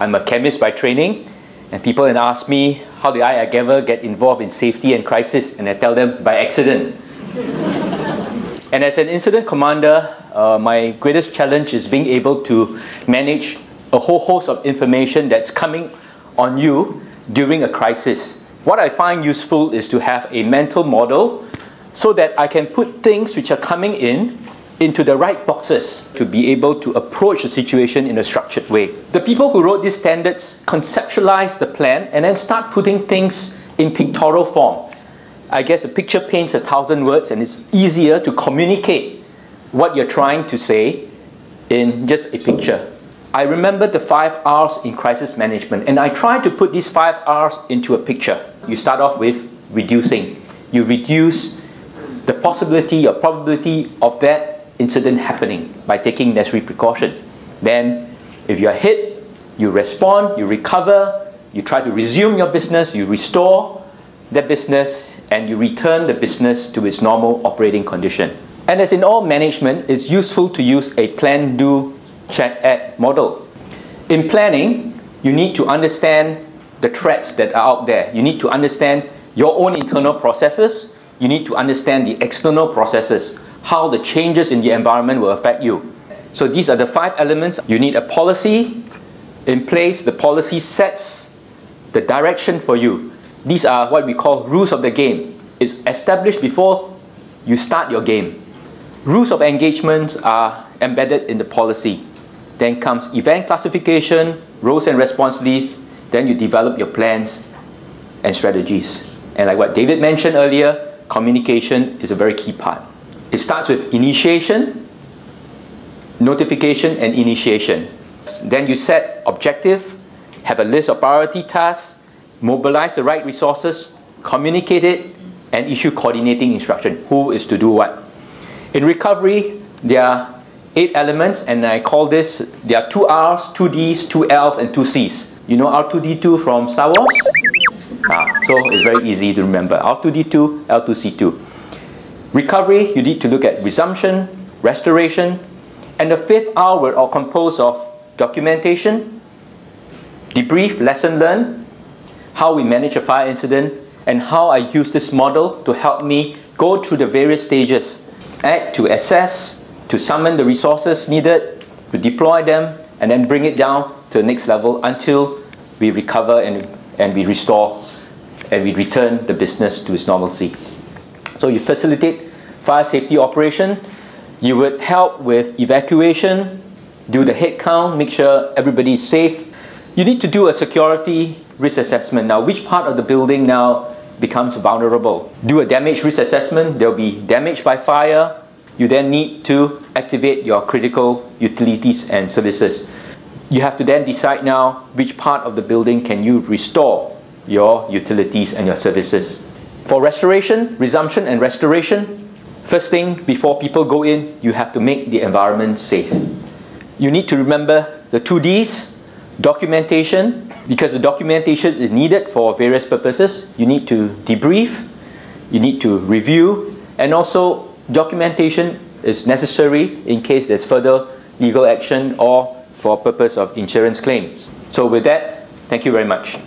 I'm a chemist by training, and people ask me, how did I ever get involved in safety and crisis? And I tell them, by accident. And as an incident commander, my greatest challenge is being able to manage a whole host of information that's coming on you during a crisis. What I find useful is to have a mental model so that I can put things which are coming in into the right boxes to be able to approach the situation in a structured way. The people who wrote these standards conceptualize the plan and then start putting things in pictorial form. I guess a picture paints 1,000 words, and it's easier to communicate what you're trying to say in just a picture. I remember the 5 R's in crisis management, and I try to put these 5 R's into a picture. You start off with reducing. You reduce the possibility or probability of that incident happening by taking necessary precaution. Then, if you're hit, you respond, you recover, you try to resume your business, you restore that business, and you return the business to its normal operating condition. And as in all management, it's useful to use a plan, do, check, act model. In planning, you need to understand the threats that are out there. You need to understand your own internal processes. You need to understand the external processes, how the changes in the environment will affect you. So these are the 5 elements. You need a policy in place. The policy sets the direction for you. These are what we call rules of the game. It's established before you start your game. Rules of engagements are embedded in the policy. Then comes event classification, roles and responsibilities. Then you develop your plans and strategies. And like what David mentioned earlier, communication is a very key part. It starts with initiation, notification, and initiation. Then you set objective, have a list of priority tasks, mobilize the right resources, communicate it, and issue coordinating instruction. Who is to do what? In recovery, there are 8 elements, and I call this, there are 2 R's, 2 D's, 2 L's, and 2 C's. You know R2D2 from Star Wars? So it's very easy to remember. R2D2, L2C2. Recovery, you need to look at resumption, restoration, and the 5th R will all compose of documentation, debrief, lesson learned, how we manage a fire incident, and how I use this model to help me go through the various stages. Act to assess, to summon the resources needed, to deploy them, and then bring it down to the next level until we recover and we restore and we return the business to its normalcy. So you facilitate fire safety operation. You would help with evacuation, do the head count, make sure everybody is safe. You need to do a security risk assessment. Now, which part of the building now becomes vulnerable? Do a damage risk assessment. There will be damage by fire. You then need to activate your critical utilities and services. You have to then decide now which part of the building can you restore your utilities and your services. For restoration, resumption and restoration, first thing before people go in, you have to make the environment safe. You need to remember the 2 D's, documentation, because the documentation is needed for various purposes. You need to debrief, you need to review, and also documentation is necessary in case there's further legal action or for purpose of insurance claims. So with that, thank you very much.